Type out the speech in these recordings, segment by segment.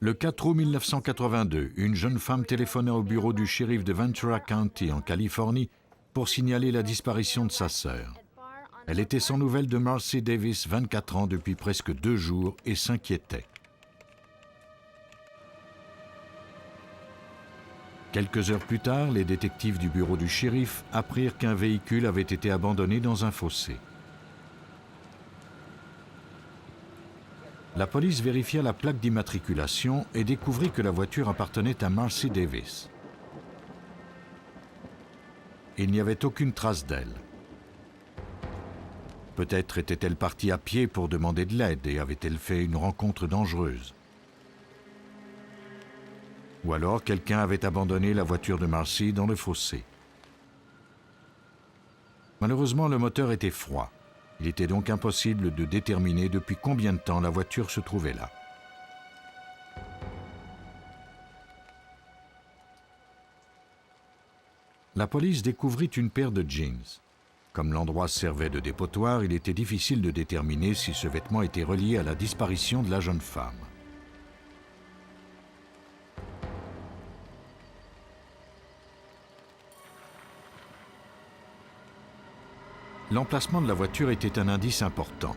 Le 4 août 1982, une jeune femme téléphona au bureau du shérif de Ventura County, en Californie, pour signaler la disparition de sa sœur. Elle était sans nouvelles de Marcy Davis, 24 ans, depuis presque 2 jours et s'inquiétait. Quelques heures plus tard, les détectives du bureau du shérif apprirent qu'un véhicule avait été abandonné dans un fossé. La police vérifia la plaque d'immatriculation et découvrit que la voiture appartenait à Marcy Davis. Il n'y avait aucune trace d'elle. Peut-être était-elle partie à pied pour demander de l'aide et avait-elle fait une rencontre dangereuse. Ou alors quelqu'un avait abandonné la voiture de Marcy dans le fossé. Malheureusement, le moteur était froid. Il était donc impossible de déterminer depuis combien de temps la voiture se trouvait là. La police découvrit une paire de jeans. Comme l'endroit servait de dépotoir, il était difficile de déterminer si ce vêtement était relié à la disparition de la jeune femme. L'emplacement de la voiture était un indice important.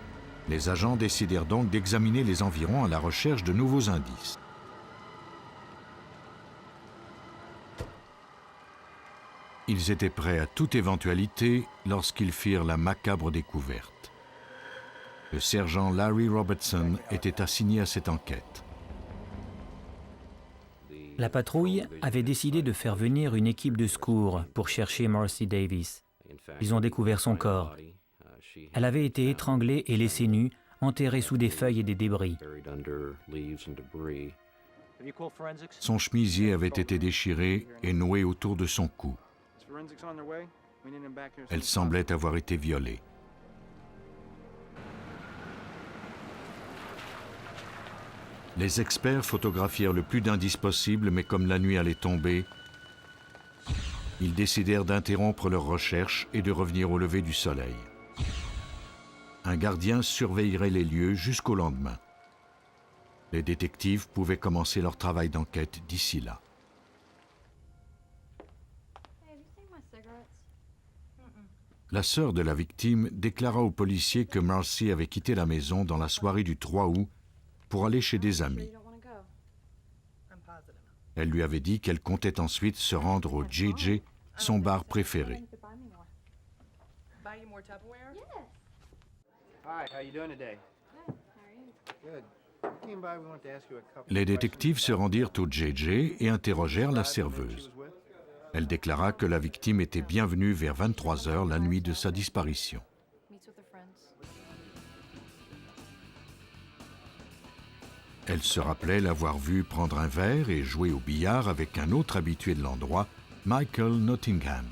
Les agents décidèrent donc d'examiner les environs à la recherche de nouveaux indices. Ils étaient prêts à toute éventualité lorsqu'ils firent la macabre découverte. Le sergent Larry Robertson était assigné à cette enquête. La patrouille avait décidé de faire venir une équipe de secours pour chercher Marcy Davis. Ils ont découvert son corps. Elle avait été étranglée et laissée nue, enterrée sous des feuilles et des débris. Son chemisier avait été déchiré et noué autour de son cou. Elle semblait avoir été violée. Les experts photographièrent le plus d'indices possible, mais comme la nuit allait tomber, ils décidèrent d'interrompre leurs recherches et de revenir au lever du soleil. Un gardien surveillerait les lieux jusqu'au lendemain. Les détectives pouvaient commencer leur travail d'enquête d'ici là. La sœur de la victime déclara aux policiers que Marcy avait quitté la maison dans la soirée du 3 août pour aller chez des amis. Elle lui avait dit qu'elle comptait ensuite se rendre au JJ, son bar préféré. Les détectives se rendirent au JJ et interrogèrent la serveuse. Elle déclara que la victime était bienvenue vers 23 h la nuit de sa disparition. Elle se rappelait l'avoir vu prendre un verre et jouer au billard avec un autre habitué de l'endroit, Michael Nottingham.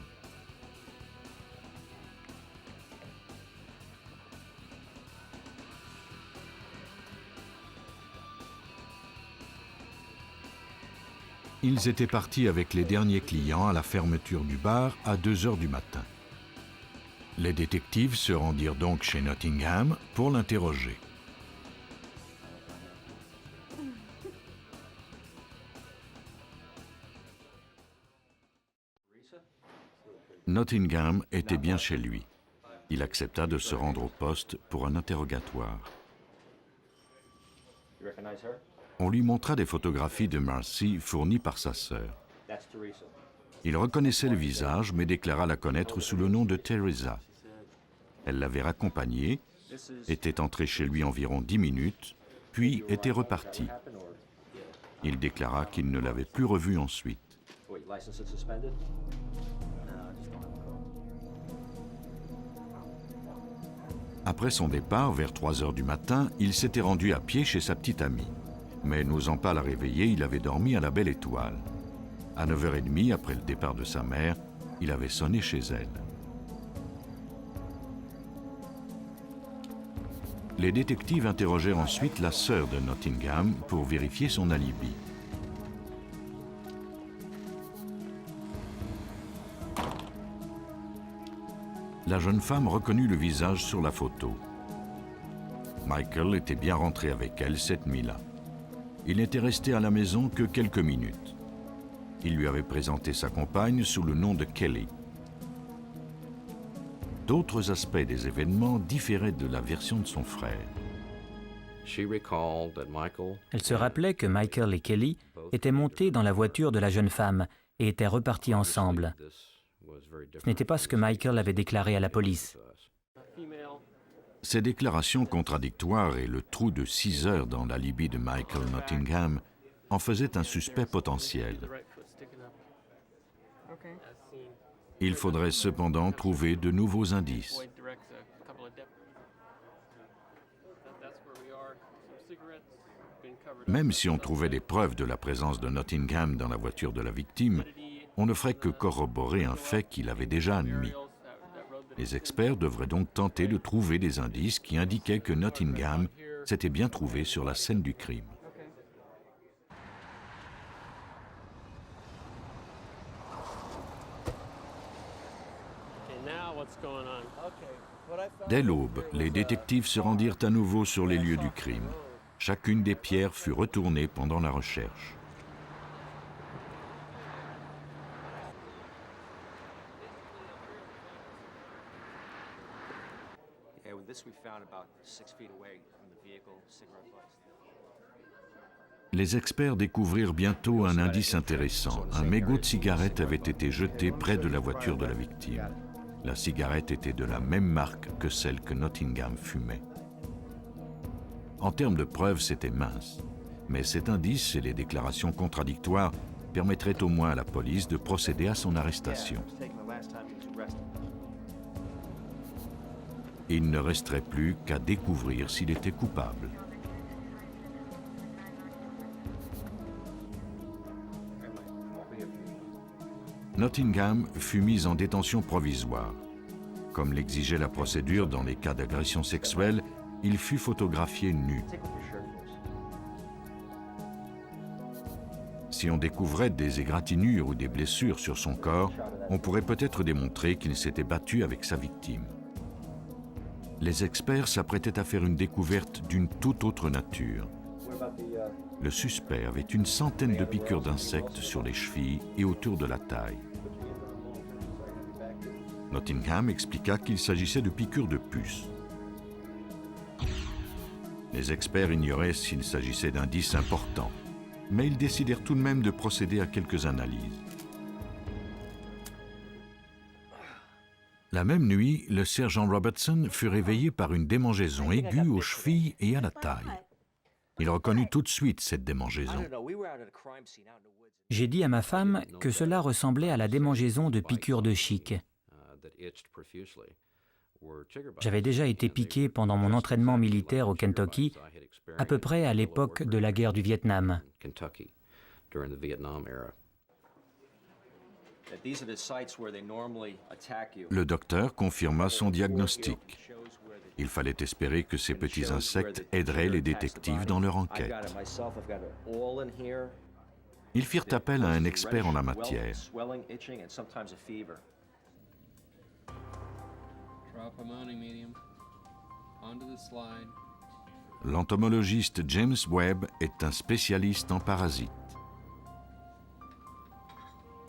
Ils étaient partis avec les derniers clients à la fermeture du bar à 2 h du matin. Les détectives se rendirent donc chez Nottingham pour l'interroger. Nottingham était bien chez lui. Il accepta de se rendre au poste pour un interrogatoire. On lui montra des photographies de Marcy fournies par sa sœur. Il reconnaissait le visage, mais déclara la connaître sous le nom de Teresa. Elle l'avait raccompagnée, était entrée chez lui environ 10 minutes, puis était repartie. Il déclara qu'il ne l'avait plus revue ensuite. Après son départ, vers 3 h du matin, il s'était rendu à pied chez sa petite amie. Mais n'osant pas la réveiller, il avait dormi à la Belle Étoile. À 9 h 30, après le départ de sa mère, il avait sonné chez elle. Les détectives interrogèrent ensuite la sœur de Nottingham pour vérifier son alibi. La jeune femme reconnut le visage sur la photo. Michael était bien rentré avec elle cette nuit-là. Il n'était resté à la maison que quelques minutes. Il lui avait présenté sa compagne sous le nom de Kelly. D'autres aspects des événements différaient de la version de son frère. Elle se rappelait que Michael et Kelly étaient montés dans la voiture de la jeune femme et étaient repartis ensemble. Ce n'était pas ce que Michael avait déclaré à la police. Ces déclarations contradictoires et le trou de 6 heures dans l'alibi de Michael Nottingham en faisaient un suspect potentiel. Il faudrait cependant trouver de nouveaux indices. Même si on trouvait des preuves de la présence de Nottingham dans la voiture de la victime, on ne ferait que corroborer un fait qu'il avait déjà admis. Les experts devraient donc tenter de trouver des indices qui indiquaient que Nottingham s'était bien trouvé sur la scène du crime. Dès l'aube, les détectives se rendirent à nouveau sur les lieux du crime. Chacune des pierres fut retournée pendant la recherche. Les experts découvrirent bientôt un indice intéressant. Un mégot de cigarette avait été jeté près de la voiture de la victime. La cigarette était de la même marque que celle que Nottingham fumait. En termes de preuves, c'était mince. Mais cet indice et les déclarations contradictoires permettraient au moins à la police de procéder à son arrestation. Il ne resterait plus qu'à découvrir s'il était coupable. Nottingham fut mis en détention provisoire. Comme l'exigeait la procédure dans les cas d'agression sexuelle, il fut photographié nu. Si on découvrait des égratignures ou des blessures sur son corps, on pourrait peut-être démontrer qu'il s'était battu avec sa victime. Les experts s'apprêtaient à faire une découverte d'une toute autre nature. Le suspect avait une centaine de piqûres d'insectes sur les chevilles et autour de la taille. Nottingham expliqua qu'il s'agissait de piqûres de puces. Les experts ignoraient s'il s'agissait d'indices importants, mais ils décidèrent tout de même de procéder à quelques analyses. La même nuit, le sergent Robertson fut réveillé par une démangeaison aiguë aux chevilles et à la taille. Il reconnut tout de suite cette démangeaison. J'ai dit à ma femme que cela ressemblait à la démangeaison de piqûres de chic. J'avais déjà été piqué pendant mon entraînement militaire au Kentucky, à peu près à l'époque de la guerre du Vietnam. Le docteur confirma son diagnostic. Il fallait espérer que ces petits insectes aideraient les détectives dans leur enquête. Ils firent appel à un expert en la matière. L'entomologiste James Webb est un spécialiste en parasites.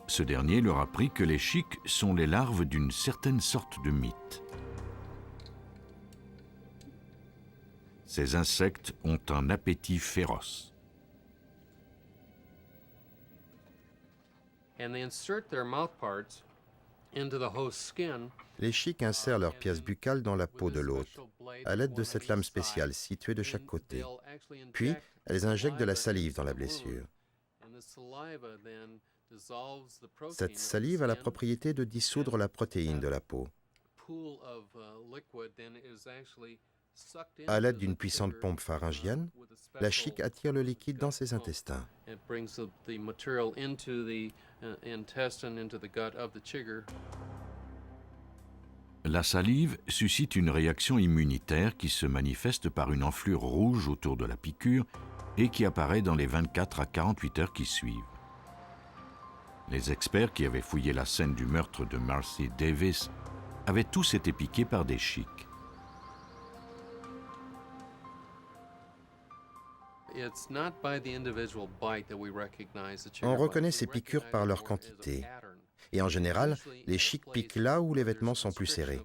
Ce dernier leur apprit que les chiques sont les larves d'une certaine sorte de mite. Ces insectes ont un appétit féroce. Les chiques insèrent leurs pièces buccales dans la peau de l'hôte, à l'aide de cette lame spéciale située de chaque côté. Puis, elles injectent de la salive dans la blessure. Cette salive a la propriété de dissoudre la protéine de la peau. À l'aide d'une puissante pompe pharyngienne, la chique attire le liquide dans ses intestins. La salive suscite une réaction immunitaire qui se manifeste par une enflure rouge autour de la piqûre et qui apparaît dans les 24 à 48 heures qui suivent. Les experts qui avaient fouillé la scène du meurtre de Marcy Davis avaient tous été piqués par des chiques. On reconnaît ces piqûres par leur quantité. Et en général, les chics piquent là où les vêtements sont plus serrés.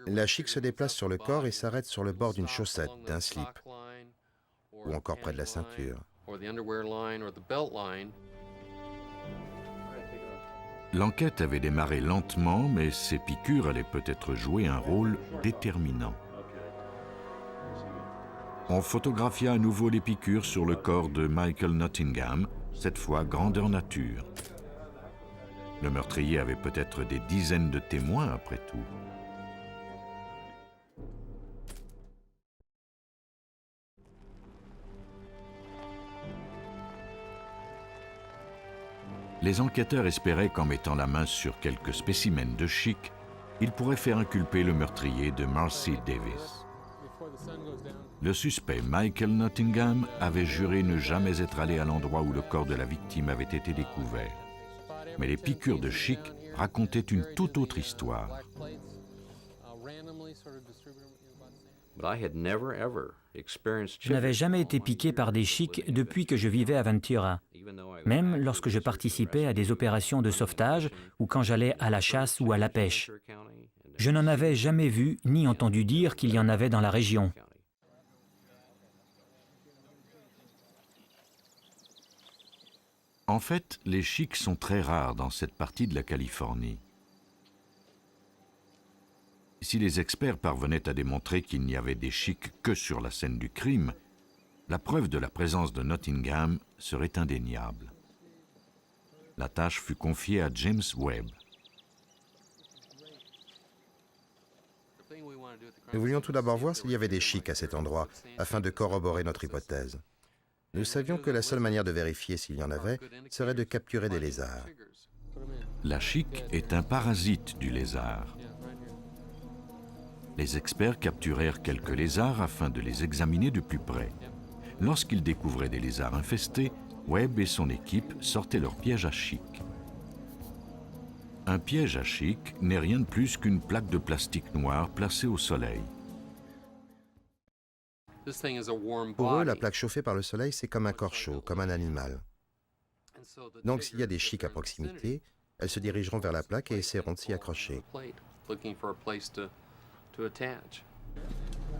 La chic se déplace sur le corps et s'arrête sur le bord d'une chaussette, d'un slip, ou encore près de la ceinture. L'enquête avait démarré lentement, mais ces piqûres allaient peut-être jouer un rôle déterminant. On photographia à nouveau les piqûres sur le corps de Michael Nottingham, cette fois grandeur nature. Le meurtrier avait peut-être des dizaines de témoins après tout. Les enquêteurs espéraient qu'en mettant la main sur quelques spécimens de chic, ils pourraient faire inculper le meurtrier de Marcy Davis. Le suspect, Michael Nottingham, avait juré ne jamais être allé à l'endroit où le corps de la victime avait été découvert. Mais les piqûres de chic racontaient une toute autre histoire. Je n'avais jamais été piqué par des chics depuis que je vivais à Ventura. Même lorsque je participais à des opérations de sauvetage ou quand j'allais à la chasse ou à la pêche. Je n'en avais jamais vu ni entendu dire qu'il y en avait dans la région. En fait, les chics sont très rares dans cette partie de la Californie. Si les experts parvenaient à démontrer qu'il n'y avait des chics que sur la scène du crime, la preuve de la présence de Nottingham serait indéniable. La tâche fut confiée à James Webb. Nous voulions tout d'abord voir s'il y avait des chics à cet endroit, afin de corroborer notre hypothèse. Nous savions que la seule manière de vérifier s'il y en avait serait de capturer des lézards. La chic est un parasite du lézard. Les experts capturèrent quelques lézards afin de les examiner de plus près. Lorsqu'ils découvraient des lézards infestés, Webb et son équipe sortaient leur piège à chic. Un piège à chic n'est rien de plus qu'une plaque de plastique noire placée au soleil. Pour eux, la plaque chauffée par le soleil, c'est comme un corps chaud, comme un animal. Donc s'il y a des chics à proximité, elles se dirigeront vers la plaque et essaieront de s'y accrocher.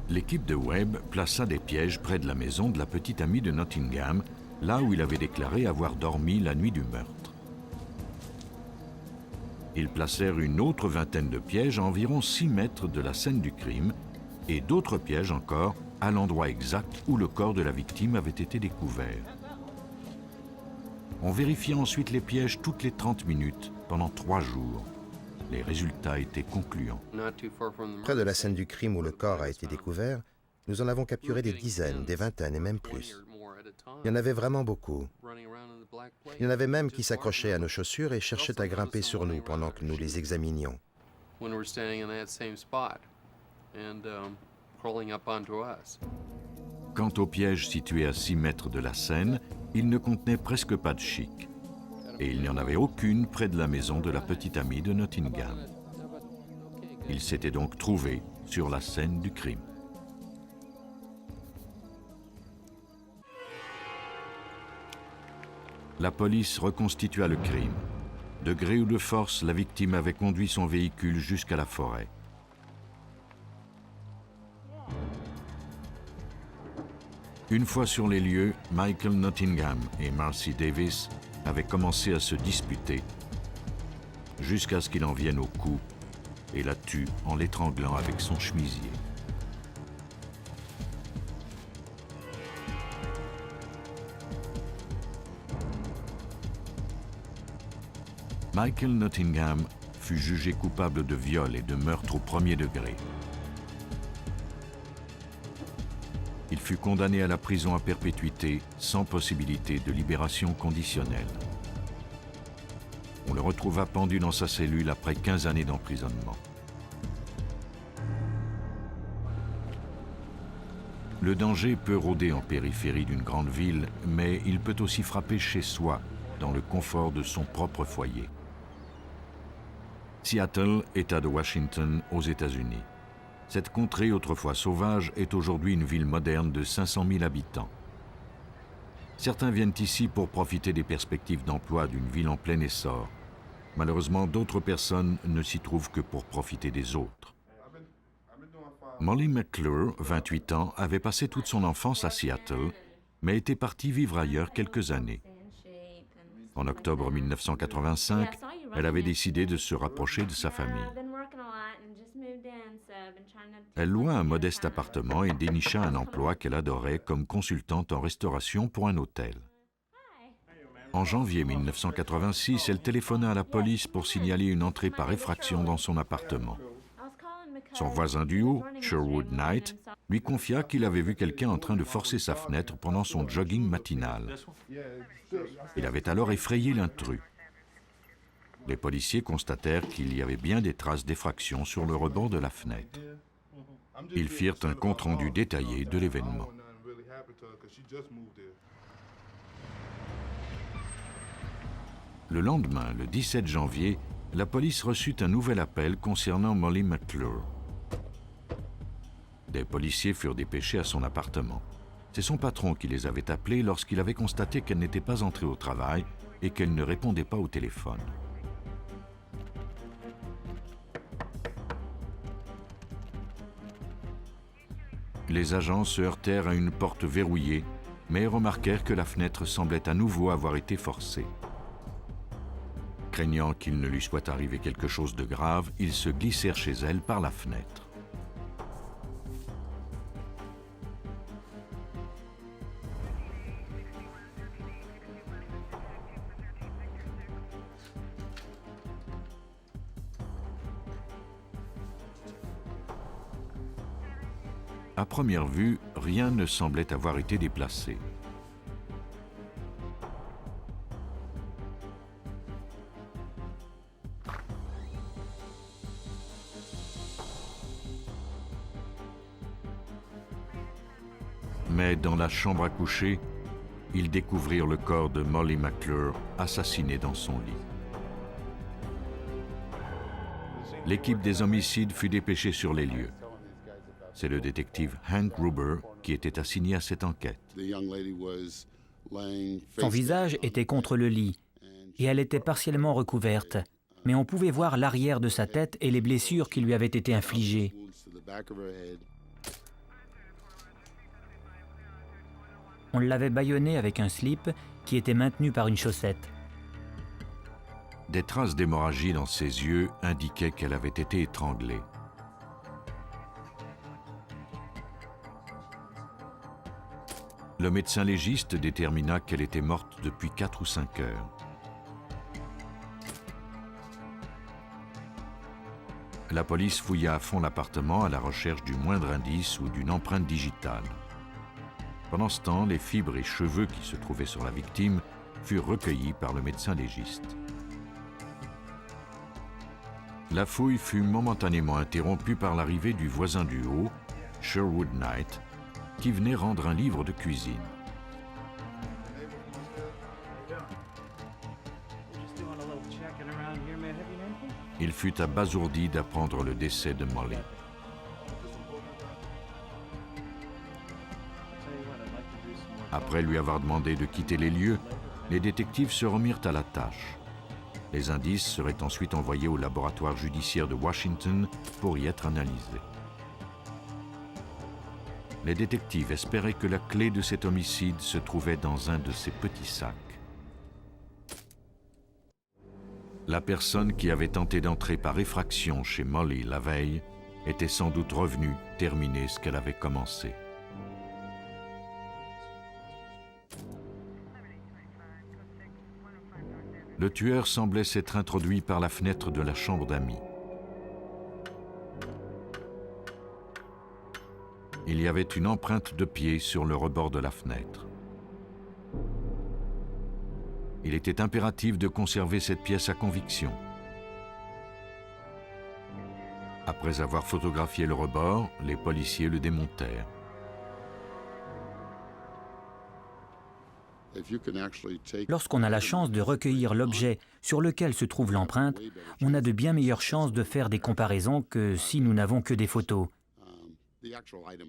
L'équipe de Webb plaça des pièges près de la maison de la petite amie de Nottingham, là où il avait déclaré avoir dormi la nuit du meurtre. Ils placèrent une autre vingtaine de pièges à environ 6 mètres de la scène du crime et d'autres pièges encore à l'endroit exact où le corps de la victime avait été découvert. On vérifia ensuite les pièges toutes les 30 minutes pendant 3 jours. Les résultats étaient concluants. Près de la scène du crime où le corps a été découvert, nous en avons capturé des dizaines, des vingtaines et même plus. Il y en avait vraiment beaucoup. Il y en avait même qui s'accrochaient à nos chaussures et cherchaient à grimper sur nous pendant que nous les examinions. Quant au piège situé à 6 mètres de la scène, il ne contenait presque pas de chic. Et il n'y en avait aucune près de la maison de la petite amie de Nottingham. Il s'était donc trouvé sur la scène du crime. La police reconstitua le crime. De gré ou de force, la victime avait conduit son véhicule jusqu'à la forêt. Une fois sur les lieux, Michael Nottingham et Marcy Davis avaient commencé à se disputer jusqu'à ce qu'il en vienne au cou et la tue en l'étranglant avec son chemisier. Michael Nottingham fut jugé coupable de viol et de meurtre au premier degré. Il fut condamné à la prison à perpétuité sans possibilité de libération conditionnelle. On le retrouva pendu dans sa cellule après 15 années d'emprisonnement. Le danger peut rôder en périphérie d'une grande ville, mais il peut aussi frapper chez soi, dans le confort de son propre foyer. Seattle, État de Washington, aux États-Unis. Cette contrée autrefois sauvage est aujourd'hui une ville moderne de 500 000 habitants. Certains viennent ici pour profiter des perspectives d'emploi d'une ville en plein essor. Malheureusement, d'autres personnes ne s'y trouvent que pour profiter des autres. Molly McClure, 28 ans, avait passé toute son enfance à Seattle, mais était partie vivre ailleurs quelques années. En octobre 1985, elle avait décidé de se rapprocher de sa famille. Elle loua un modeste appartement et dénicha un emploi qu'elle adorait comme consultante en restauration pour un hôtel. En janvier 1986, elle téléphona à la police pour signaler une entrée par effraction dans son appartement. Son voisin du haut, Sherwood Knight, lui confia qu'il avait vu quelqu'un en train de forcer sa fenêtre pendant son jogging matinal. Il avait alors effrayé l'intrus. Les policiers constatèrent qu'il y avait bien des traces d'effraction sur le rebord de la fenêtre. Ils firent un compte-rendu détaillé de l'événement. Le lendemain, le 17 janvier, la police reçut un nouvel appel concernant Molly McClure. Des policiers furent dépêchés à son appartement. C'est son patron qui les avait appelés lorsqu'il avait constaté qu'elle n'était pas entrée au travail et qu'elle ne répondait pas au téléphone. Les agents se heurtèrent à une porte verrouillée, mais remarquèrent que la fenêtre semblait à nouveau avoir été forcée. Craignant qu'il ne lui soit arrivé quelque chose de grave, ils se glissèrent chez elle par la fenêtre. À première vue, rien ne semblait avoir été déplacé. Mais dans la chambre à coucher, ils découvrirent le corps de Molly McClure, assassinée dans son lit. L'équipe des homicides fut dépêchée sur les lieux. C'est le détective Hank Gruber qui était assigné à cette enquête. Son visage était contre le lit et elle était partiellement recouverte, mais on pouvait voir l'arrière de sa tête et les blessures qui lui avaient été infligées. On l'avait bâillonnée avec un slip qui était maintenu par une chaussette. Des traces d'hémorragie dans ses yeux indiquaient qu'elle avait été étranglée. Le médecin légiste détermina qu'elle était morte depuis 4 ou 5 heures. La police fouilla à fond l'appartement à la recherche du moindre indice ou d'une empreinte digitale. Pendant ce temps, les fibres et cheveux qui se trouvaient sur la victime furent recueillis par le médecin légiste. La fouille fut momentanément interrompue par l'arrivée du voisin du haut, Sherwood Knight, qui venait rendre un livre de cuisine. Il fut abasourdi d'apprendre le décès de Molly. Après lui avoir demandé de quitter les lieux, les détectives se remirent à la tâche. Les indices seraient ensuite envoyés au laboratoire judiciaire de Washington pour y être analysés. Les détectives espéraient que la clé de cet homicide se trouvait dans un de ces petits sacs. La personne qui avait tenté d'entrer par effraction chez Molly la veille était sans doute revenue terminer ce qu'elle avait commencé. Le tueur semblait s'être introduit par la fenêtre de la chambre d'amis. Il y avait une empreinte de pied sur le rebord de la fenêtre. Il était impératif de conserver cette pièce à conviction. Après avoir photographié le rebord, les policiers le démontèrent. Lorsqu'on a la chance de recueillir l'objet sur lequel se trouve l'empreinte, on a de bien meilleures chances de faire des comparaisons que si nous n'avons que des photos.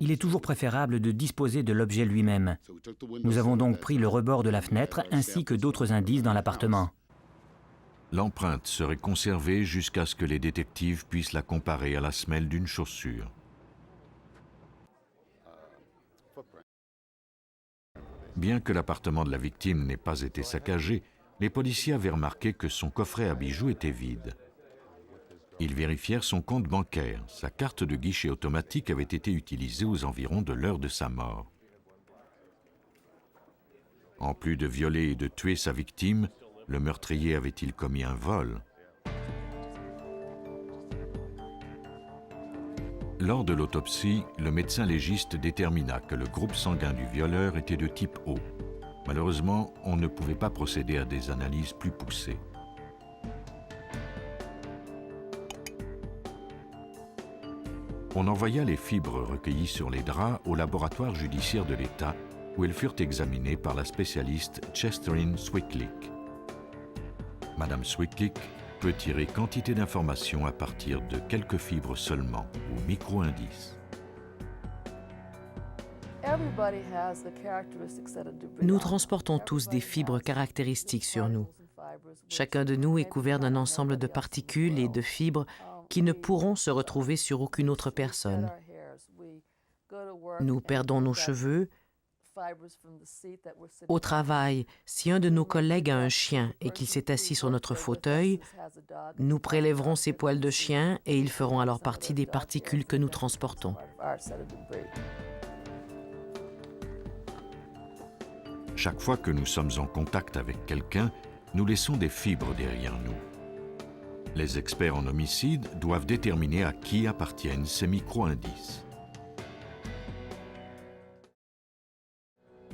Il est toujours préférable de disposer de l'objet lui-même. Nous avons donc pris le rebord de la fenêtre ainsi que d'autres indices dans l'appartement. L'empreinte serait conservée jusqu'à ce que les détectives puissent la comparer à la semelle d'une chaussure. Bien que l'appartement de la victime n'ait pas été saccagé, les policiers avaient remarqué que son coffret à bijoux était vide. Ils vérifièrent son compte bancaire. Sa carte de guichet automatique avait été utilisée aux environs de l'heure de sa mort. En plus de violer et de tuer sa victime, le meurtrier avait-il commis un vol? Lors de l'autopsie, le médecin légiste détermina que le groupe sanguin du violeur était de type O. Malheureusement, on ne pouvait pas procéder à des analyses plus poussées. On envoya les fibres recueillies sur les draps au laboratoire judiciaire de l'État, où elles furent examinées par la spécialiste Chesterine Swicklick. Madame Swicklick peut tirer quantité d'informations à partir de quelques fibres seulement, ou micro-indices. Nous transportons tous des fibres caractéristiques sur nous. Chacun de nous est couvert d'un ensemble de particules et de fibres qui ne pourront se retrouver sur aucune autre personne. Nous perdons nos cheveux. Au travail, si un de nos collègues a un chien et qu'il s'est assis sur notre fauteuil, nous prélèverons ses poils de chien et ils feront alors partie des particules que nous transportons. Chaque fois que nous sommes en contact avec quelqu'un, nous laissons des fibres derrière nous. Les experts en homicide doivent déterminer à qui appartiennent ces micro-indices.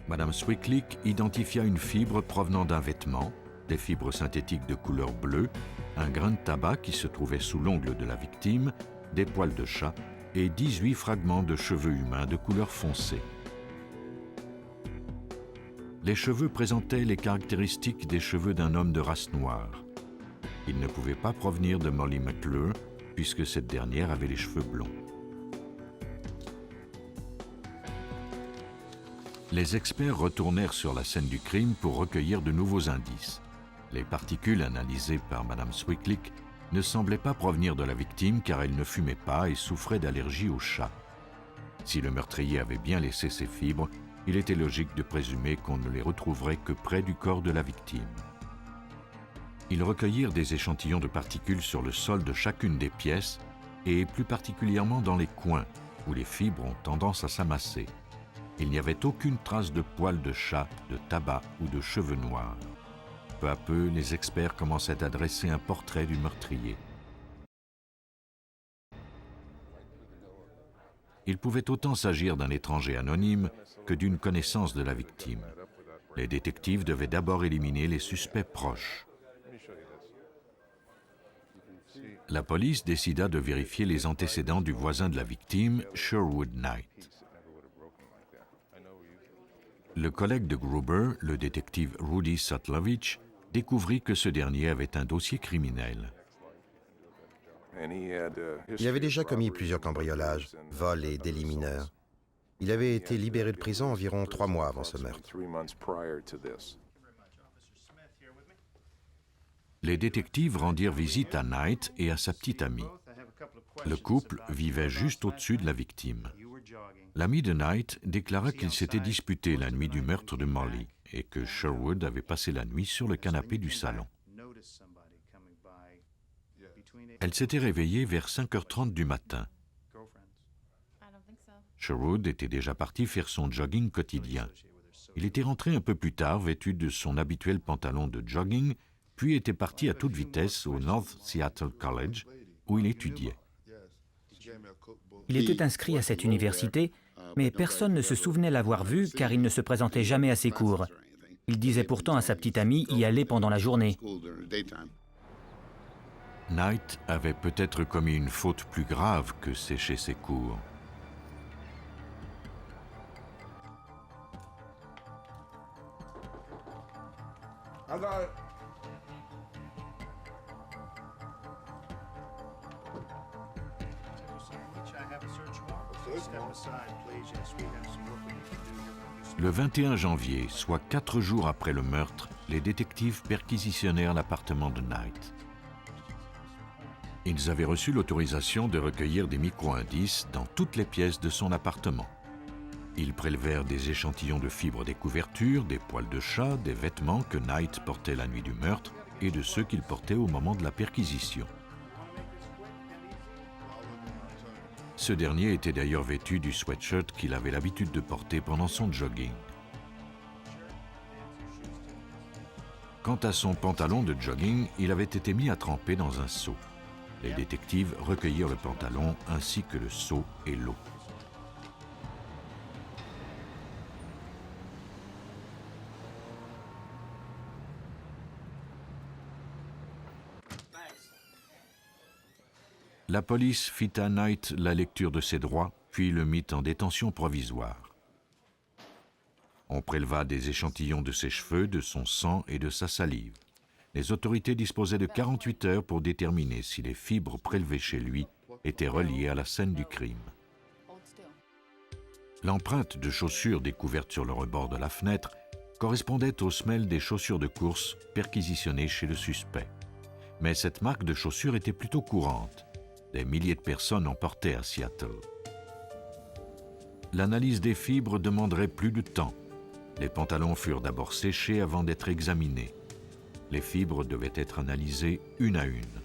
Madame Swicklick identifia une fibre provenant d'un vêtement, des fibres synthétiques de couleur bleue, un grain de tabac qui se trouvait sous l'ongle de la victime, des poils de chat et 18 fragments de cheveux humains de couleur foncée. Les cheveux présentaient les caractéristiques des cheveux d'un homme de race noire. Ils ne pouvaient pas provenir de Molly McClure, puisque cette dernière avait les cheveux blonds. Les experts retournèrent sur la scène du crime pour recueillir de nouveaux indices. Les particules analysées par Madame Swicklick ne semblaient pas provenir de la victime car elle ne fumait pas et souffrait d'allergie aux chats. Si le meurtrier avait bien laissé ses fibres, il était logique de présumer qu'on ne les retrouverait que près du corps de la victime. Ils recueillirent des échantillons de particules sur le sol de chacune des pièces et plus particulièrement dans les coins où les fibres ont tendance à s'amasser. Il n'y avait aucune trace de poils de chat, de tabac ou de cheveux noirs. Peu à peu, les experts commençaient à dresser un portrait du meurtrier. Il pouvait autant s'agir d'un étranger anonyme que d'une connaissance de la victime. Les détectives devaient d'abord éliminer les suspects proches. La police décida de vérifier les antécédents du voisin de la victime, Sherwood Knight. Le collègue de Gruber, le détective Rudy Sutlovich, découvrit que ce dernier avait un dossier criminel. Il avait déjà commis plusieurs cambriolages, vols et délits mineurs. Il avait été libéré de prison environ 3 mois avant ce meurtre. Les détectives rendirent visite à Knight et à sa petite amie. Le couple vivait juste au-dessus de la victime. L'ami de Knight déclara qu'il s'était disputé la nuit du meurtre de Molly et que Sherwood avait passé la nuit sur le canapé du salon. Elle s'était réveillée vers 5h30 du matin. Sherwood était déjà parti faire son jogging quotidien. Il était rentré un peu plus tard, vêtu de son habituel pantalon de jogging, puis était parti à toute vitesse au North Seattle College, où il étudiait. Il était inscrit à cette université, mais personne ne se souvenait l'avoir vu car il ne se présentait jamais à ses cours. Il disait pourtant à sa petite amie y aller pendant la journée. Knight avait peut-être commis une faute plus grave que sécher ses cours. Le 21 janvier, soit 4 jours après le meurtre, les détectives perquisitionnèrent l'appartement de Knight. Ils avaient reçu l'autorisation de recueillir des micro-indices dans toutes les pièces de son appartement. Ils prélevèrent des échantillons de fibres des couvertures, des poils de chat, des vêtements que Knight portait la nuit du meurtre et de ceux qu'il portait au moment de la perquisition. Ce dernier était d'ailleurs vêtu du sweatshirt qu'il avait l'habitude de porter pendant son jogging. Quant à son pantalon de jogging, il avait été mis à tremper dans un seau. Les détectives recueillirent le pantalon ainsi que le seau et l'eau. La police fit à Knight la lecture de ses droits, puis le mit en détention provisoire. On préleva des échantillons de ses cheveux, de son sang et de sa salive. Les autorités disposaient de 48 heures pour déterminer si les fibres prélevées chez lui étaient reliées à la scène du crime. L'empreinte de chaussures découverte sur le rebord de la fenêtre correspondait aux semelles des chaussures de course perquisitionnées chez le suspect. Mais cette marque de chaussures était plutôt courante. Des milliers de personnes en portaient à Seattle. L'analyse des fibres demanderait plus de temps. Les pantalons furent d'abord séchés avant d'être examinés. Les fibres devaient être analysées une à une.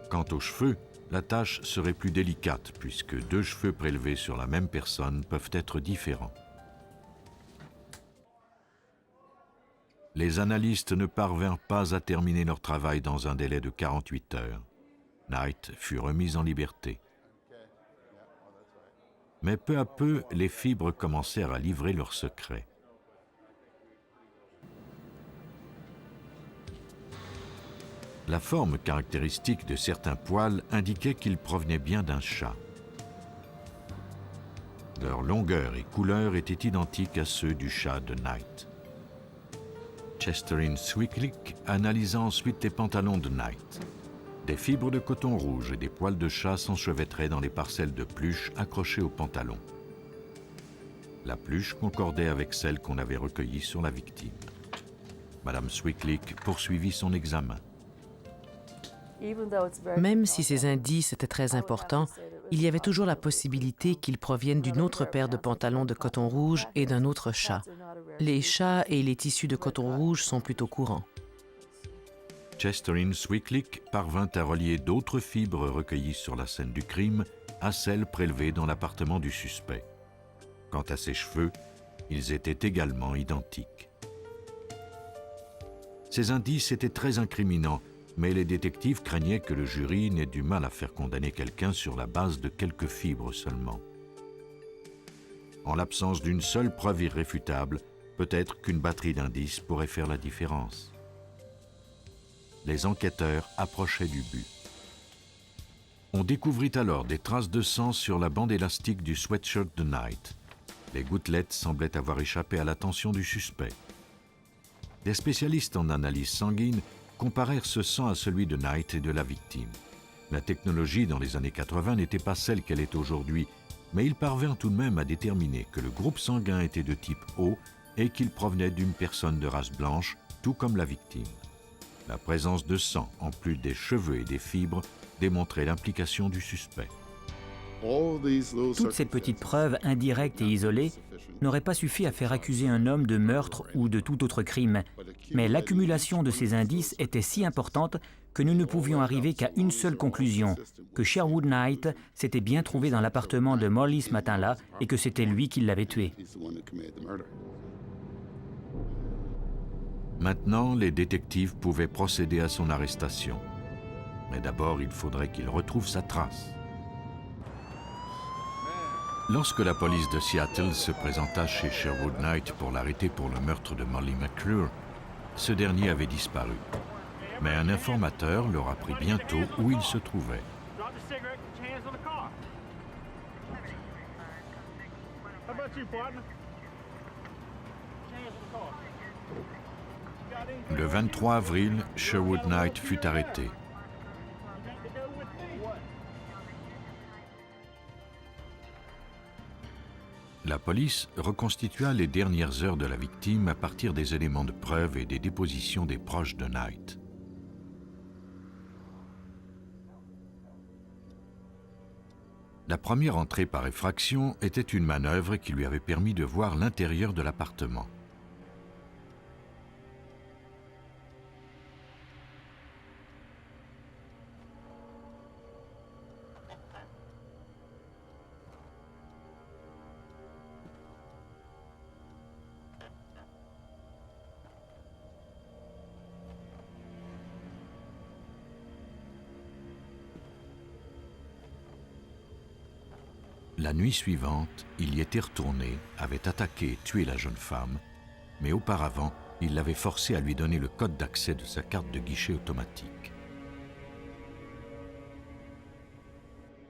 Quant aux cheveux, la tâche serait plus délicate puisque 2 cheveux prélevés sur la même personne peuvent être différents. Les analystes ne parvinrent pas à terminer leur travail dans un délai de 48 heures. Knight fut remis en liberté. Mais peu à peu, les fibres commencèrent à livrer leurs secrets. La forme caractéristique de certains poils indiquait qu'ils provenaient bien d'un chat. Leur longueur et couleur étaient identiques à ceux du chat de Knight. Chesterine Swicklick analysa ensuite les pantalons de Knight. Des fibres de coton rouge et des poils de chat s'enchevêtraient dans les parcelles de pluche accrochées au pantalon. La pluche concordait avec celle qu'on avait recueillie sur la victime. Madame Swicklick poursuivit son examen. Même si ces indices étaient très importants, il y avait toujours la possibilité qu'ils proviennent d'une autre paire de pantalons de coton rouge et d'un autre chat. Les chats et les tissus de coton rouge sont plutôt courants. Chesterine Swicklick parvint à relier d'autres fibres recueillies sur la scène du crime à celles prélevées dans l'appartement du suspect. Quant à ses cheveux, ils étaient également identiques. Ces indices étaient très incriminants, mais les détectives craignaient que le jury n'ait du mal à faire condamner quelqu'un sur la base de quelques fibres seulement. En l'absence d'une seule preuve irréfutable, peut-être qu'une batterie d'indices pourrait faire la différence. Les enquêteurs approchaient du but. On découvrit alors des traces de sang sur la bande élastique du sweatshirt de Knight. Les gouttelettes semblaient avoir échappé à l'attention du suspect. Des spécialistes en analyse sanguine comparèrent ce sang à celui de Knight et de la victime. La technologie dans les années 80 n'était pas celle qu'elle est aujourd'hui, mais ils parvinrent tout de même à déterminer que le groupe sanguin était de type O et qu'il provenait d'une personne de race blanche, tout comme la victime. La présence de sang, en plus des cheveux et des fibres, démontrait l'implication du suspect. Toutes ces petites preuves indirectes et isolées n'auraient pas suffi à faire accuser un homme de meurtre ou de tout autre crime. Mais l'accumulation de ces indices était si importante que nous ne pouvions arriver qu'à une seule conclusion, que Sherwood Knight s'était bien trouvé dans l'appartement de Morley ce matin-là et que c'était lui qui l'avait tué. Maintenant, les détectives pouvaient procéder à son arrestation. Mais d'abord, il faudrait qu'il retrouve sa trace. Lorsque la police de Seattle se présenta chez Sherwood Knight pour l'arrêter pour le meurtre de Molly McClure, ce dernier avait disparu. Mais un informateur leur apprit bientôt où il se trouvait. Le 23 avril, Sherwood Knight fut arrêté. La police reconstitua les dernières heures de la victime à partir des éléments de preuve et des dépositions des proches de Knight. La première entrée par effraction était une manœuvre qui lui avait permis de voir l'intérieur de l'appartement. La nuit suivante, il y était retourné, avait attaqué et tué la jeune femme, mais auparavant, il l'avait forcée à lui donner le code d'accès de sa carte de guichet automatique.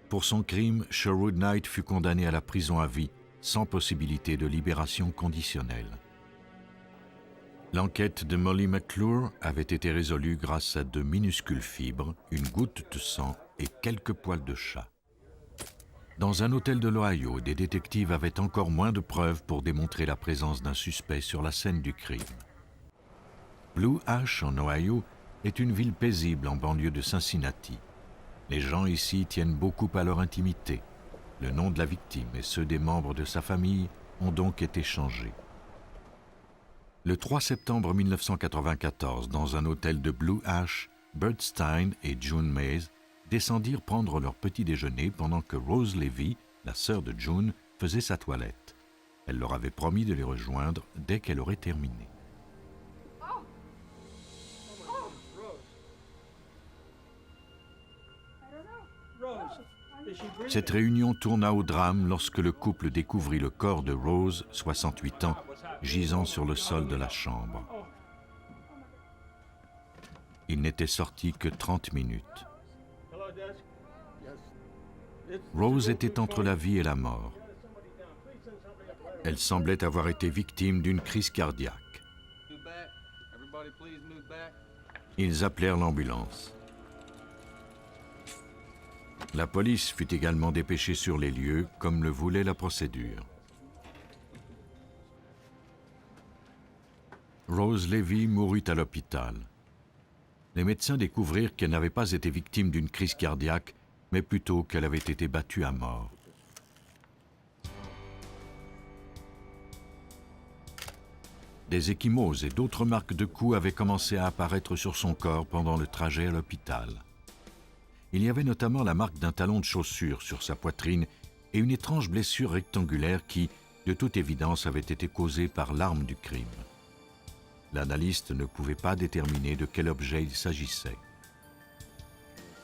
Pour son crime, Sherwood Knight fut condamné à la prison à vie, sans possibilité de libération conditionnelle. L'enquête de Molly McClure avait été résolue grâce à de minuscules fibres, une goutte de sang et quelques poils de chat. Dans un hôtel de l'Ohio, des détectives avaient encore moins de preuves pour démontrer la présence d'un suspect sur la scène du crime. Blue Ash, en Ohio, est une ville paisible en banlieue de Cincinnati. Les gens ici tiennent beaucoup à leur intimité. Le nom de la victime et ceux des membres de sa famille ont donc été changés. Le 3 septembre 1994, dans un hôtel de Blue Ash, Bert Stein et June Mays descendirent prendre leur petit déjeuner pendant que Rose Levy, la sœur de June, faisait sa toilette. Elle leur avait promis de les rejoindre dès qu'elle aurait terminé. Cette réunion tourna au drame lorsque le couple découvrit le corps de Rose, 68 ans, gisant sur le sol de la chambre. Il n'était sorti que 30 minutes. Rose était entre la vie et la mort. Elle semblait avoir été victime d'une crise cardiaque. Ils appelèrent l'ambulance. La police fut également dépêchée sur les lieux, comme le voulait la procédure. Rose Levy mourut à l'hôpital. Les médecins découvrirent qu'elle n'avait pas été victime d'une crise cardiaque, mais plutôt qu'elle avait été battue à mort. Des ecchymoses et d'autres marques de coups avaient commencé à apparaître sur son corps pendant le trajet à l'hôpital. Il y avait notamment la marque d'un talon de chaussure sur sa poitrine et une étrange blessure rectangulaire qui, de toute évidence, avait été causée par l'arme du crime. L'analyste ne pouvait pas déterminer de quel objet il s'agissait.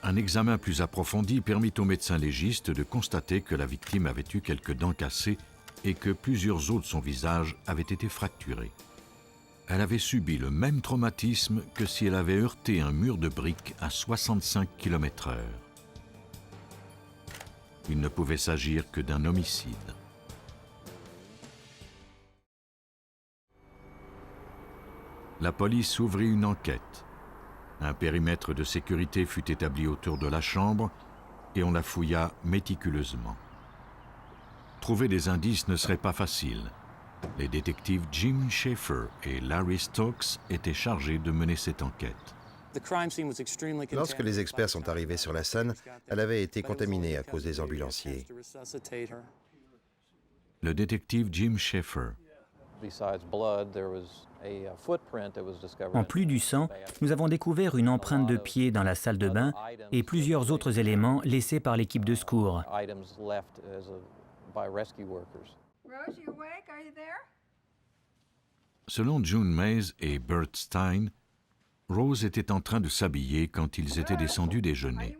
Un examen plus approfondi permit au médecin légiste de constater que la victime avait eu quelques dents cassées et que plusieurs os de son visage avaient été fracturés. Elle avait subi le même traumatisme que si elle avait heurté un mur de briques à 65 km/h. Il ne pouvait s'agir que d'un homicide. La police ouvrit une enquête. Un périmètre de sécurité fut établi autour de la chambre et on la fouilla méticuleusement. Trouver des indices ne serait pas facile. Les détectives Jim Schaefer et Larry Stokes étaient chargés de mener cette enquête. Lorsque les experts sont arrivés sur la scène, elle avait été contaminée à cause des ambulanciers. Le détective Jim Schaefer. En plus du sang, nous avons découvert une empreinte de pied dans la salle de bain et plusieurs autres éléments laissés par l'équipe de secours. Selon June Mays et Bert Stein, Rose était en train de s'habiller quand ils étaient descendus déjeuner.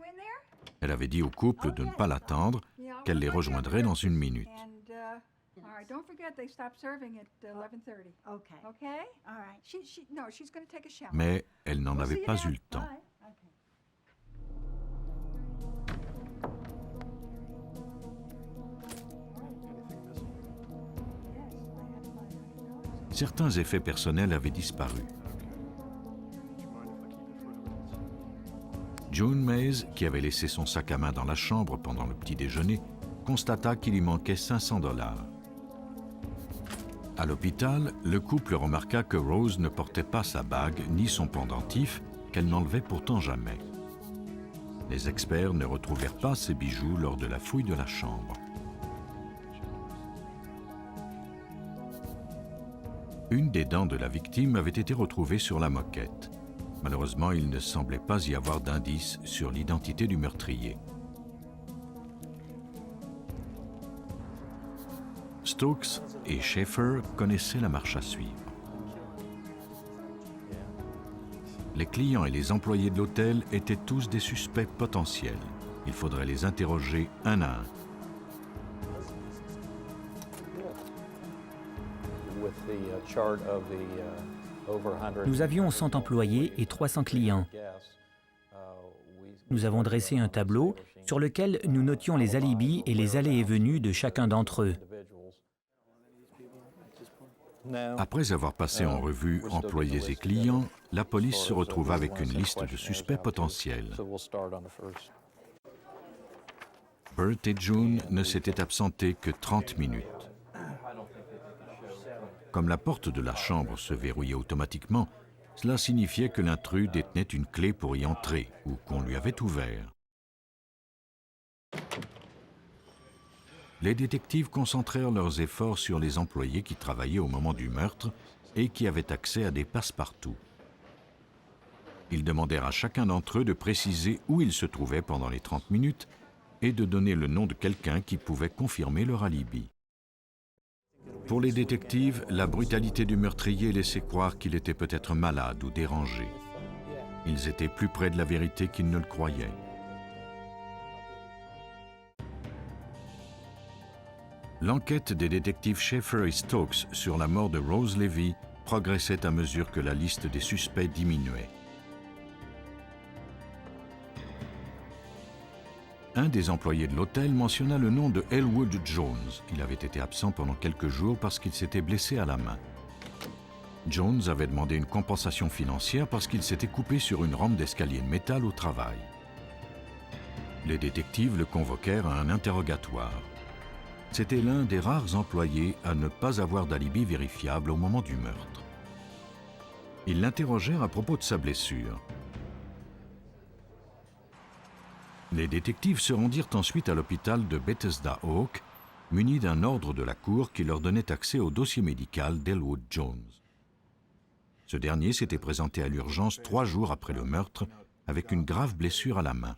Elle avait dit au couple de ne pas l'attendre, qu'elle les rejoindrait dans une minute. Mais elle n'en avait pas eu le temps. Certains effets personnels avaient disparu. June Mays, qui avait laissé son sac à main dans la chambre pendant le petit déjeuner, constata qu'il y manquait $500. À l'hôpital, le couple remarqua que Rose ne portait pas sa bague ni son pendentif, qu'elle n'enlevait pourtant jamais. Les experts ne retrouvèrent pas ses bijoux lors de la fouille de la chambre. Une des dents de la victime avait été retrouvée sur la moquette. Malheureusement, il ne semblait pas y avoir d'indice sur l'identité du meurtrier. Stokes et Schaeffer connaissaient la marche à suivre. Les clients et les employés de l'hôtel étaient tous des suspects potentiels. Il faudrait les interroger un à un. Nous avions 100 employés et 300 clients. Nous avons dressé un tableau sur lequel nous notions les alibis et les allées et venues de chacun d'entre eux. Après avoir passé en revue employés et clients, la police se retrouva avec une liste de suspects potentiels. Bert et June ne s'étaient absentés que 30 minutes. Comme la porte de la chambre se verrouillait automatiquement, cela signifiait que l'intrus détenait une clé pour y entrer ou qu'on lui avait ouvert. Les détectives concentrèrent leurs efforts sur les employés qui travaillaient au moment du meurtre et qui avaient accès à des passe-partout. Ils demandèrent à chacun d'entre eux de préciser où ils se trouvaient pendant les 30 minutes et de donner le nom de quelqu'un qui pouvait confirmer leur alibi. Pour les détectives, la brutalité du meurtrier laissait croire qu'il était peut-être malade ou dérangé. Ils étaient plus près de la vérité qu'ils ne le croyaient. L'enquête des détectives Schaeffer et Stokes sur la mort de Rose Levy progressait à mesure que la liste des suspects diminuait. Un des employés de l'hôtel mentionna le nom de Elwood Jones. Il avait été absent pendant quelques jours parce qu'il s'était blessé à la main. Jones avait demandé une compensation financière parce qu'il s'était coupé sur une rampe d'escalier de métal au travail. Les détectives le convoquèrent à un interrogatoire. C'était l'un des rares employés à ne pas avoir d'alibi vérifiable au moment du meurtre. Ils l'interrogèrent à propos de sa blessure. Les détectives se rendirent ensuite à l'hôpital de Bethesda Oak, munis d'un ordre de la cour qui leur donnait accès au dossier médical d'Elwood Jones. Ce dernier s'était présenté à l'urgence 3 jours après le meurtre avec une grave blessure à la main.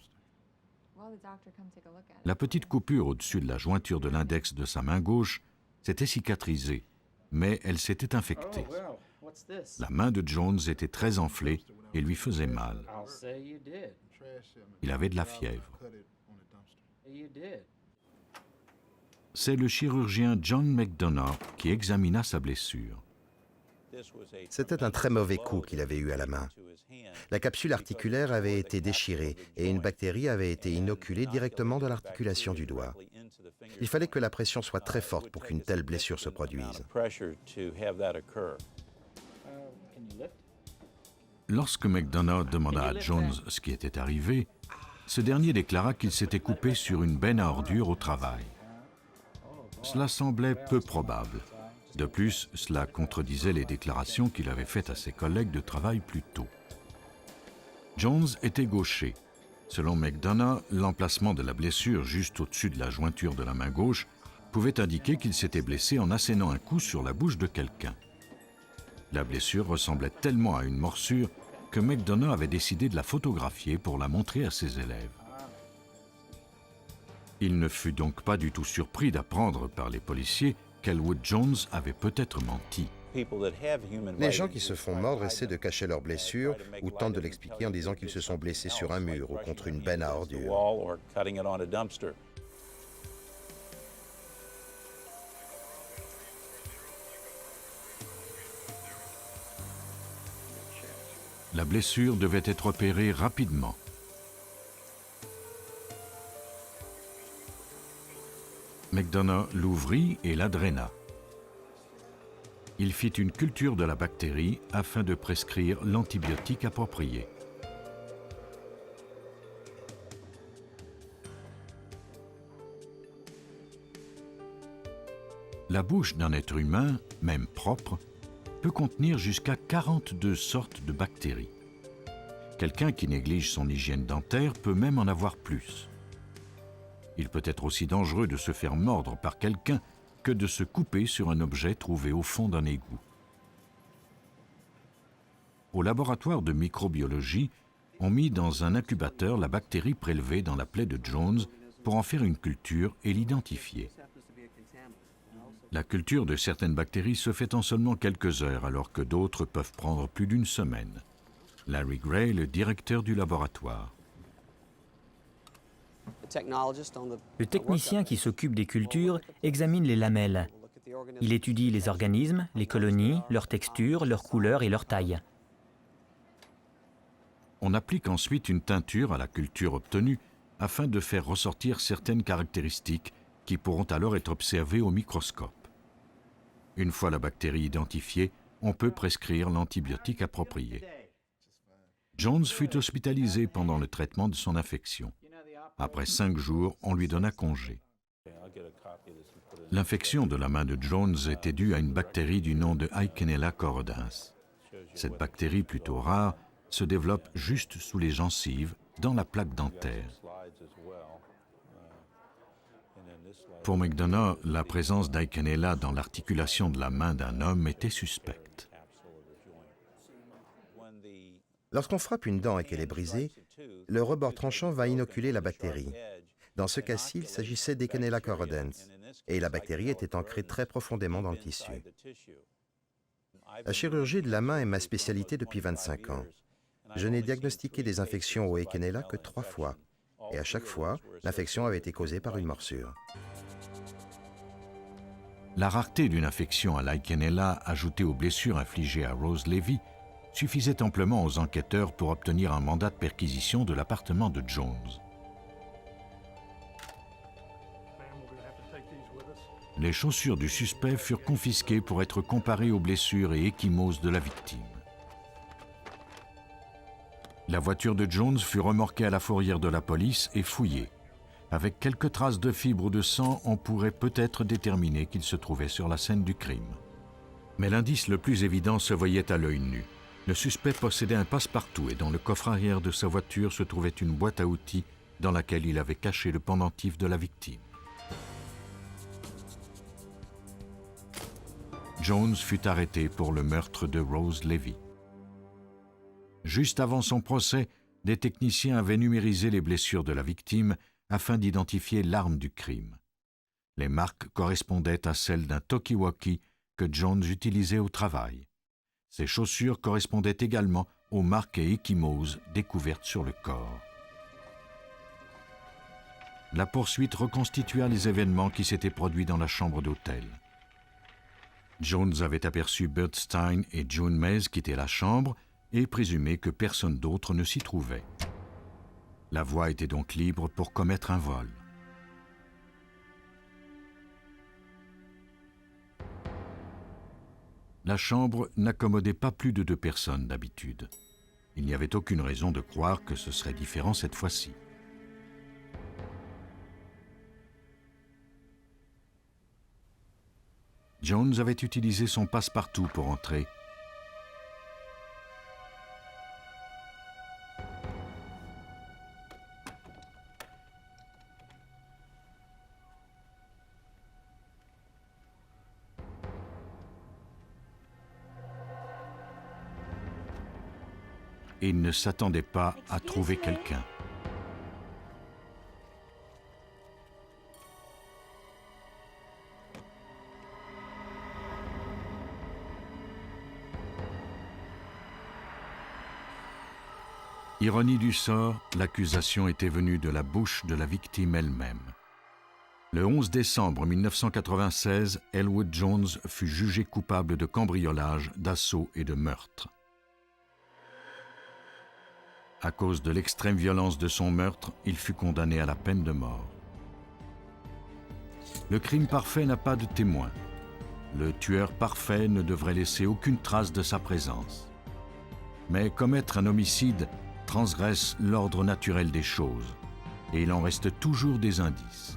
La petite coupure au-dessus de la jointure de l'index de sa main gauche s'était cicatrisée, mais elle s'était infectée. La main de Jones était très enflée et lui faisait mal. Il avait de la fièvre. C'est le chirurgien John McDonough qui examina sa blessure. C'était un très mauvais coup qu'il avait eu à la main. La capsule articulaire avait été déchirée et une bactérie avait été inoculée directement dans l'articulation du doigt. Il fallait que la pression soit très forte pour qu'une telle blessure se produise. Lorsque McDonough demanda à Jones ce qui était arrivé, ce dernier déclara qu'il s'était coupé sur une benne à ordures au travail. Cela semblait peu probable. De plus, cela contredisait les déclarations qu'il avait faites à ses collègues de travail plus tôt. Jones était gaucher. Selon McDonough, l'emplacement de la blessure juste au-dessus de la jointure de la main gauche pouvait indiquer qu'il s'était blessé en assénant un coup sur la bouche de quelqu'un. La blessure ressemblait tellement à une morsure que McDonough avait décidé de la photographier pour la montrer à ses élèves. Il ne fut donc pas du tout surpris d'apprendre par les policiers qu'Elwood Jones avait peut-être menti. Les gens qui se font mordre essaient de cacher leurs blessures ou tentent de l'expliquer en disant qu'ils se sont blessés sur un mur ou contre une benne à ordures. La blessure devait être opérée rapidement. McDonough l'ouvrit et la draina. Il fit une culture de la bactérie afin de prescrire l'antibiotique approprié. La bouche d'un être humain même propre, peut contenir jusqu'à 42 sortes de bactéries. Quelqu'un qui néglige son hygiène dentaire peut même en avoir plus. Il peut être aussi dangereux de se faire mordre par quelqu'un que de se couper sur un objet trouvé au fond d'un égout. Au laboratoire de microbiologie, on mit dans un incubateur la bactérie prélevée dans la plaie de Jones pour en faire une culture et l'identifier. La culture de certaines bactéries se fait en seulement quelques heures, alors que d'autres peuvent prendre plus d'une semaine. Larry Gray, le directeur du laboratoire. Le technicien qui s'occupe des cultures examine les lamelles. Il étudie les organismes, les colonies, leur texture, leur couleur et leur taille. On applique ensuite une teinture à la culture obtenue afin de faire ressortir certaines caractéristiques qui pourront alors être observées au microscope. Une fois la bactérie identifiée, on peut prescrire l'antibiotique approprié. Jones fut hospitalisé pendant le traitement de son infection. Après 5 jours, on lui donna congé. L'infection de la main de Jones était due à une bactérie du nom de Eikenella corrodens. Cette bactérie plutôt rare se développe juste sous les gencives, dans la plaque dentaire. Pour McDonough, la présence d'Eikenella dans l'articulation de la main d'un homme était suspecte. Lorsqu'on frappe une dent et qu'elle est brisée, le rebord tranchant va inoculer la bactérie. Dans ce cas-ci, il s'agissait d'Eikenella corrodens, et la bactérie était ancrée très profondément dans le tissu. La chirurgie de la main est ma spécialité depuis 25 ans. Je n'ai diagnostiqué des infections au Eikenella que 3 fois, et à chaque fois, l'infection avait été causée par une morsure. La rareté d'une infection à l'Eikenella ajoutée aux blessures infligées à Rose Levy suffisait amplement aux enquêteurs pour obtenir un mandat de perquisition de l'appartement de Jones. Les chaussures du suspect furent confisquées pour être comparées aux blessures et ecchymoses de la victime. La voiture de Jones fut remorquée à la fourrière de la police et fouillée. Avec quelques traces de fibres ou de sang, on pourrait peut-être déterminer qu'il se trouvait sur la scène du crime. Mais l'indice le plus évident se voyait à l'œil nu. Le suspect possédait un passe-partout et dans le coffre arrière de sa voiture se trouvait une boîte à outils dans laquelle il avait caché le pendentif de la victime. Jones fut arrêté pour le meurtre de Rose Levy. Juste avant son procès, des techniciens avaient numérisé les blessures de la victime afin d'identifier l'arme du crime. Les marques correspondaient à celles d'un talkie-walkie que Jones utilisait au travail. Ces chaussures correspondaient également aux marques et ecchymoses découvertes sur le corps. La poursuite reconstitua les événements qui s'étaient produits dans la chambre d'hôtel. Jones avait aperçu Bert Stein et June Mays quitter la chambre et présumé que personne d'autre ne s'y trouvait. La voie était donc libre pour commettre un vol. La chambre n'accommodait pas plus de 2 personnes d'habitude. Il n'y avait aucune raison de croire que ce serait différent cette fois-ci. Jones avait utilisé son passe-partout pour entrer. Et il ne s'attendait pas à trouver quelqu'un. Ironie du sort, l'accusation était venue de la bouche de la victime elle-même. Le 11 décembre 1996, Elwood Jones fut jugé coupable de cambriolage, d'assaut et de meurtre. À cause de l'extrême violence de son meurtre, il fut condamné à la peine de mort. Le crime parfait n'a pas de témoin. Le tueur parfait ne devrait laisser aucune trace de sa présence. Mais commettre un homicide transgresse l'ordre naturel des choses, et il en reste toujours des indices.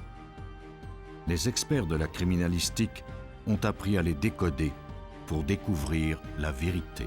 Les experts de la criminalistique ont appris à les décoder pour découvrir la vérité.